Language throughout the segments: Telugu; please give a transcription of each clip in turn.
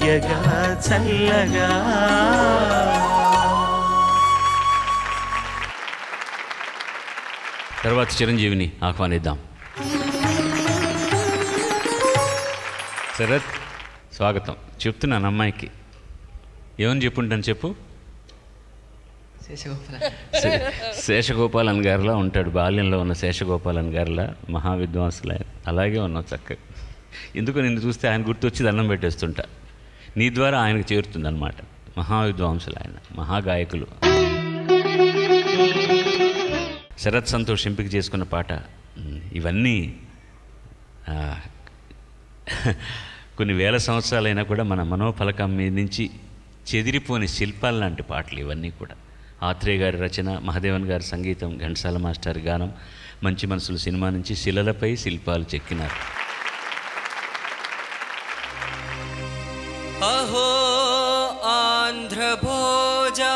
తీయగా చల్లగా. తర్వాత చిరంజీవిని ఆహ్వానిద్దాం. శరత్ స్వాగతం. చెప్తున్నాను అమ్మాయికి ఏమని చెప్పుంటాను చెప్పు. శేషగోపాలన్ గారిలా ఉంటాడు, బాల్యంలో ఉన్న శేషగోపాలన్ గారిలా మహావిద్వాంసులు ఆయన. అలాగే ఉన్నావు చక్కగా. ఎందుకు నిన్ను చూస్తే ఆయన గుర్తొచ్చి దండం పెట్టేస్తుంటా. నీ ద్వారా ఆయనకు చేరుతుందన్నమాట. మహావిద్వాంసులు ఆయన, మహాగాయకులు. శరత్ సంతోష్ ఎంపిక చేసుకున్న పాట ఇవన్నీ కొన్ని వేల సంవత్సరాలైనా కూడా మన మనోఫలకం మీద నుంచి చెదిరిపోని శిల్పాలు లాంటి పాటలు ఇవన్నీ కూడా. ఆత్రేయ గారి రచన, మహాదేవన్ గారి సంగీతం, ఘంటసాల మాస్టర్ గానం. మంచి మనసులు సినిమా నుంచి శిలలపై శిల్పాలు చెక్కినారు. అహో ఆంధ్రభోజా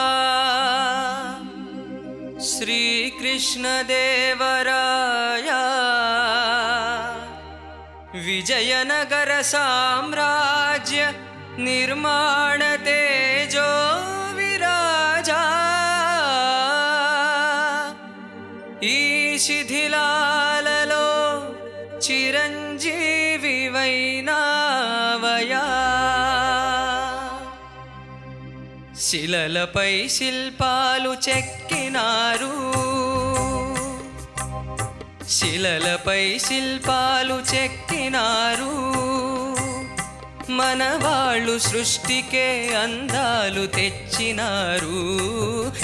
శ్రీకృష్ణదేవరాయ విజయనగర సామ్రాజ్య నిర్మాణ తేజో విరాజా. ఈ శిథిలాలలో చిరంజీవి వైనావయా. శిలలపై శిల్పాలు చెక్కినారు, శిలలపై శిల్పాలు చెక్కినారు. మనవాళ్ళు సృష్టికే అందాలు తెచ్చినారు,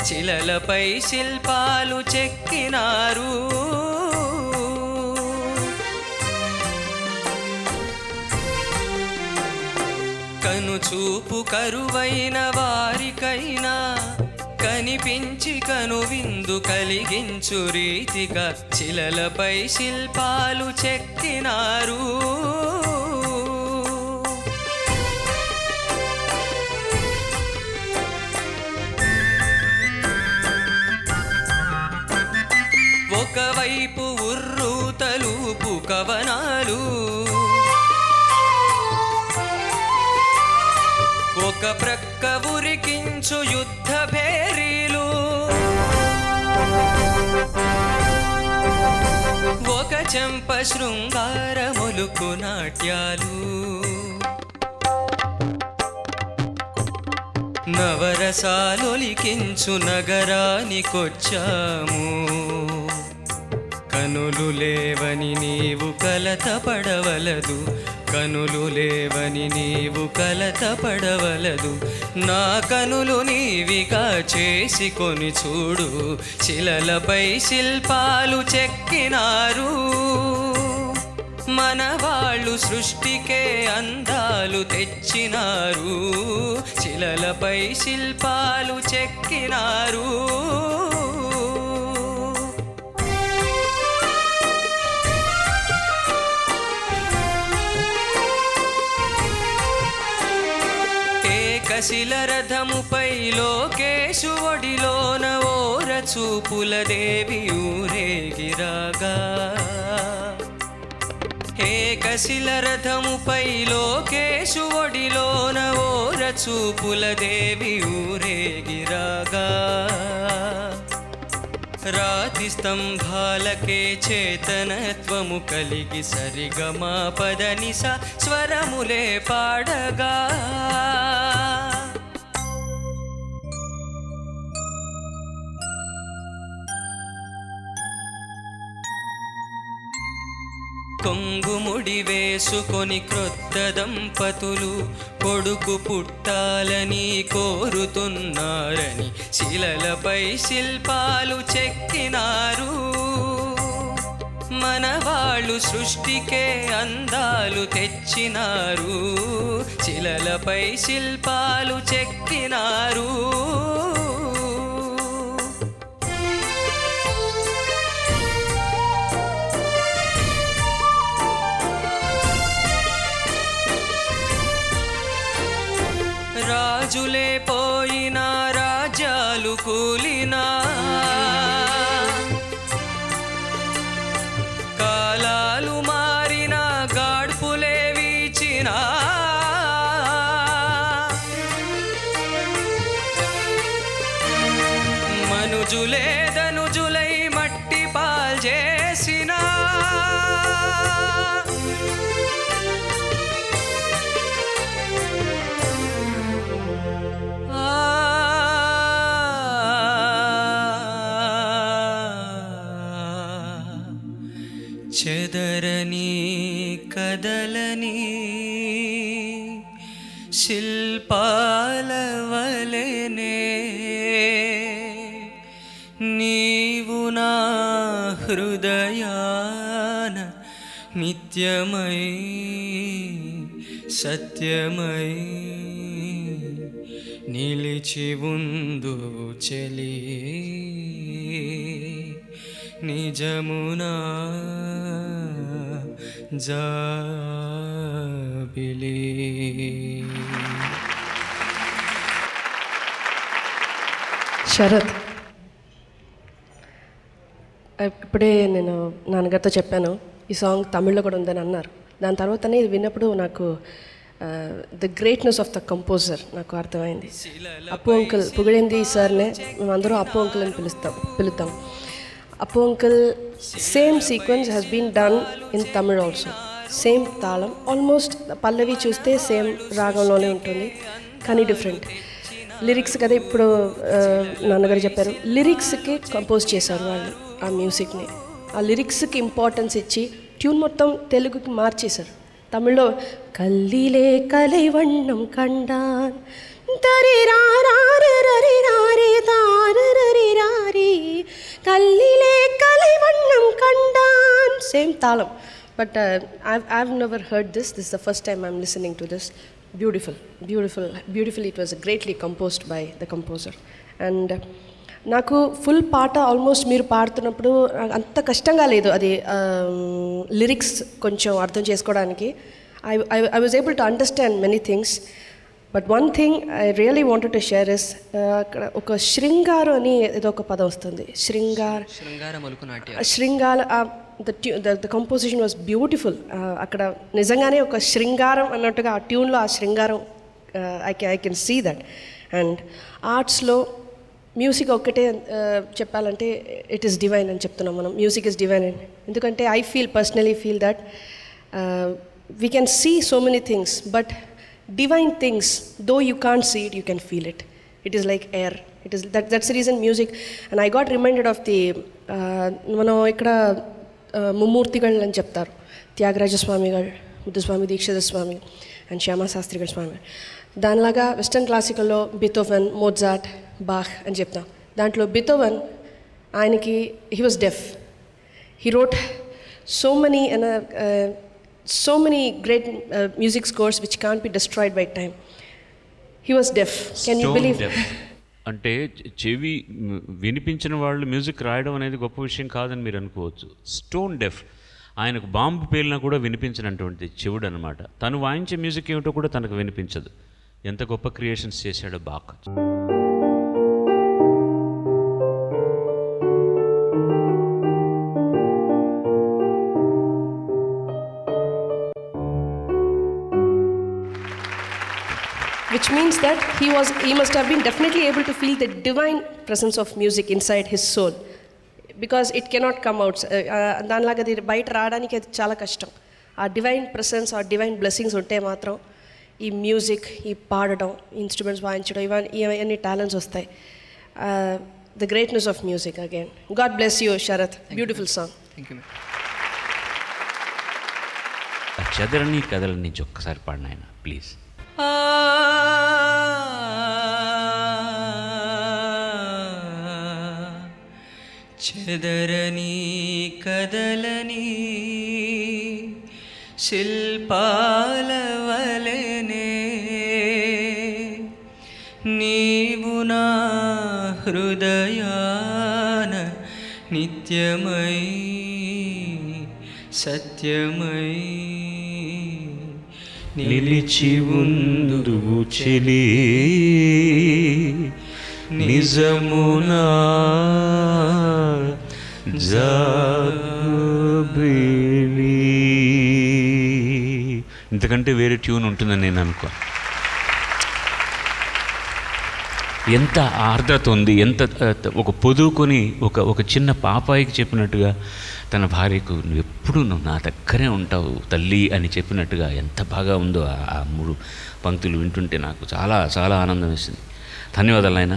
శిలలపై శిల్పాలు చెక్కినారు. కనుచూపు కరువైన వారికైనా కనిపించి కనువిందు కలిగించు రీతిగా శిలలపై శిల్పాలు చెక్కినారు. ఒకవైపు ఉర్రు తలూపు కవనాలు, ఒక ప్రక్క ఉరికించు యుద్ధ భేరీలు, ఒక చెంప శృంగార మొలుకు నాట్యాలు. నవరసాలొలికించు నగరానికొచ్చాము, కనులు లేవని నీవు కలత పడవలదు, కనులు లేవని నీవు కలత పడవలదు. నా కనులు నీవిగా చేసుకొని చూడు, శిలలపై శిల్పాలు చెక్కినారు. మనవాళ్ళు సృష్టికే అందాలు తెచ్చినారు, శిలలపై శిల్పాలు చెక్కినారు. ఏకశిల రథముపై లోకేశు ఒడిలోన ఓర చూపుల దేవి ఊరేగిరాగా. ఏకశిల రథముపై లోకేశు ఒడిలోన ఓర చూపుల దేవి ఊరేగిరాగా. రాతి స్తంభాలకే చేతనత్వము కలిగి సరిగమా పదనిస స్వరములే పాడగా. కొంగుముడి వేసుకొని క్రొత్త దంపతులు కొడుకు పుట్టాలని కోరుతున్నారని శిలలపై శిల్పాలు చెక్కినారు. మనవాళ్ళు సృష్టికే అందాలు తెచ్చినారు, శిలలపై శిల్పాలు చెక్కినారు. రాజులే పోయినా రాజ్యాలు కూలినా, కాలాలు మారినా గాడ్పులే వీచినా, ధనుజులై మట్టి పాల్ చేసిన చెదరని కదలని శిల్పాల వలెనే నీవు నా హృదయాన నిత్యమై సత్యమై నిలిచి ఉందు చెలి నిజమునా జాబిలి. శరత్, ఇప్పుడే నేను నాన్నగారితో చెప్పాను ఈ సాంగ్ తమిళ్లో కూడా ఉందని అన్నారు. దాని తర్వాతనే ఇది విన్నప్పుడు నాకు the greatness of the composer నాకు అర్థమైంది. అప్పు అంకుల్ పొగిడింది సార్నే, మేమందరూ అప్పు అంకుల్ అని పిలుస్తాం. Appu uncle same sequence has been done in Tamil also. Same తాళం, ఆల్మోస్ట్ పల్లవి చూస్తే సేమ్ రాగంలోనే ఉంటుంది కానీ డిఫరెంట్. లిరిక్స్ కదా ఇప్పుడు నాన్నగారు చెప్పారు, లిరిక్స్కి కంపోజ్ చేశారు వాళ్ళు ఆ మ్యూజిక్ని. ఆ లిరిక్స్కి ఇంపార్టెన్స్ ఇచ్చి ట్యూన్ మొత్తం తెలుగుకి మార్చేశారు. తమిళ్లో కల్లిలే కలైవண்ணం కండాన్ కల్లిలే కలైవண்ணం కండాన్, సేమ్ తాళం. But I've never heard this. This is the first time I'm listening to this. Beautifully. It was greatly composed by the composer. And నాకు ఫుల్ పాట ఆల్మోస్ట్ మీరు పాడుతున్నప్పుడు అంత కష్టంగా లేదు అది లిరిక్స్ కొంచెం అర్థం చేసుకోవడానికి. I was able to understand many things. But one thing I really wanted to share is అక్కడ ఒక శృంగారం అని ఏదో ఒక పదం వస్తుంది. శృంగార the composition was beautiful. అక్కడ నిజంగానే ఒక శృంగారం అన్నట్టుగా ఆ ట్యూన్లో ఆ శృంగారం I can see that. And ఆర్ట్స్లో మ్యూజిక్ ఒక్కటే చెప్పాలంటే ఇట్ ఈస్ డివైన్ అని చెప్తున్నాం మనం. మ్యూజిక్ ఈస్ డివైన్ అని, ఎందుకంటే I personally feel that we can see so many things, but divine things, though you can't see it, you can feel it. It is like air. It is that's the reason music. And I got reminded of the మనం ఇక్కడ ముమ్మూర్తిగళ్ళు అని చెప్తారు, త్యాగరాజస్వామిగళ్ళు, ముద్దుస్వామి దీక్షిత స్వామి అండ్ శ్యామాశాస్త్రిగళ స్వామి. దానిలాగా వెస్టర్న్ క్లాసికల్లో బిథోవెన్, మోజార్ట్, బాహ్ అని చెప్తాం. దాంట్లో బిథోవెన్ ఆయనకి he was deaf. He wrote so many great music scores which can't be destroyed by time. He was deaf. Can you believe? అంటే చెవి వినిపించిన వాళ్ళు మ్యూజిక్ రాయడం అనేది గొప్ప విషయం కాదని మీరు అనుకోవచ్చు. స్టోన్ డెఫ్, ఆయనకు బాంబు పేలినా కూడా వినిపించినటువంటి చెవుడు అనమాట. తను వాయించే మ్యూజిక్ ఏమిటో కూడా తనకు వినిపించదు. ఎంత గొప్ప క్రియేషన్స్ చేశాడో బాగా. Which means that he must have been definitely able to feel the divine presence of music inside his soul, because it cannot come out. దానిలాగా అది బయట రావడానికి అది చాలా కష్టం. ఆ డివైన్ ప్రెసెన్స్, ఆ డివైన్ బ్లెస్సింగ్స్ ఉంటే మాత్రం ఈ మ్యూజిక్, ఈ పాడడం, ఇన్స్ట్రుమెంట్స్ వాయించడం, ఇవన్నీ టాలెంట్స్ వస్తాయి. The greatness of music again. God bless you Sarath. Beautiful song. Thank you. చెదరని కథల నుంచి ఒక్కసారి పాడిన ఆయన ప్లీజ్. చెదరని కదలని శిల్పాల వలెనే నీవు నా హృదయాన నిత్యమై సత్యమై నిలిచి ఉందువు చెలి నిజమునా జాబిలి. ఇంతకంటే వేరే ట్యూన్ ఉంటుందని నేను అనుకో. ఎంత ఆర్ద్రత ఉంది, ఎంత ఒక పొదువుకొని ఒక చిన్న పాపాయికి చెప్పినట్టుగా తన భార్యకు నువ్వు నా దగ్గరే ఉంటావు తల్లి అని చెప్పినట్టుగా ఎంత బాగా ఉందో ఆ 3 పంక్తులు వింటుంటే నాకు చాలా చాలా ఆనందం వేసింది. ధన్యవాదాలు ఆయన.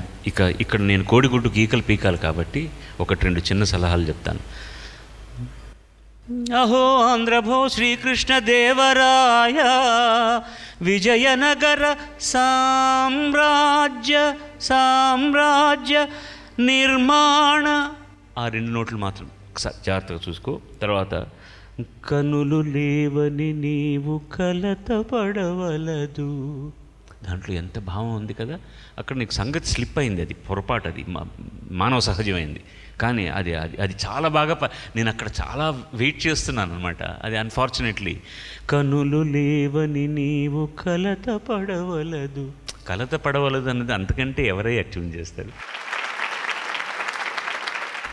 ఇక్కడ నేను కోడిగుడ్డు గీకలు పీకాలి కాబట్టి 1-2 చిన్న సలహాలు చెప్తాను. అహో ఆంధ్రభో శ్రీకృష్ణదేవరాయ విజయనగర సామ్రాజ్య నిర్మాణ. ఆ 2 నోట్లు మాత్రం జాగ్రత్తగా చూసుకో. తర్వాత కనులు లేవని నీవు కలత పడవలదు. దాంట్లో ఎంత భావం ఉంది కదా. అక్కడ నీకు సంగతి స్లిప్ అయింది, అది పొరపాటు, అది మానవ సహజమైంది. కానీ అది చాలా బాగా నేను అక్కడ చాలా వెయిట్ చేస్తున్నాను అనమాట. అది అన్ఫార్చునేట్లీ కనులు లేవని నీవు కలత పడవలదు అన్నది అంతకంటే ఎవరై యాక్టివ్ చేస్తారు.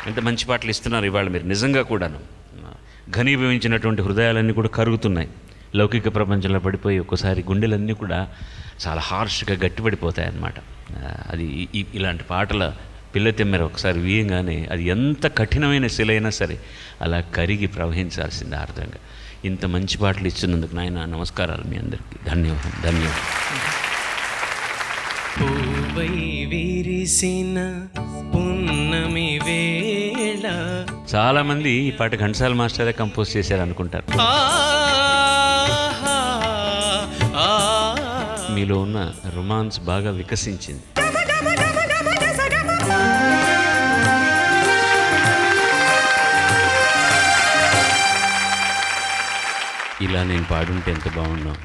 ఎంత మంచి పాటలు ఇస్తున్నారు ఇవాళ మీరు. నిజంగా కూడాను ఘనీభవించినటువంటి హృదయాలన్నీ కూడా కరుగుతున్నాయి. లౌకిక ప్రపంచంలో పడిపోయి ఒక్కసారి గుండెలన్నీ కూడా చాలా హార్ష్గా గట్టిపడిపోతాయి అన్నమాట. అది ఇలాంటి పాటల పిల్లతెమ్మెర ఒకసారి వీయంగానే అది ఎంత కఠినమైన శిలైనా సరే అలా కరిగి ప్రవహించాల్సింది అర్థంగా. ఇంత మంచి పాటలు ఇచ్చినందుకు నాయన నమస్కారాలు మీ అందరికీ. ధన్యవాదాలు. పూవై విరిసిన పున్నమి వేళ. చాలామంది ఈ పాట ఘంటసాల మాస్టరే కంపోజ్ చేశారు అనుకుంటారు. మీలో ఉన్న రొమాన్స్ బాగా వికసించింది. ఇలా నేను పాడుంటే ఎంత బాగున్నాను.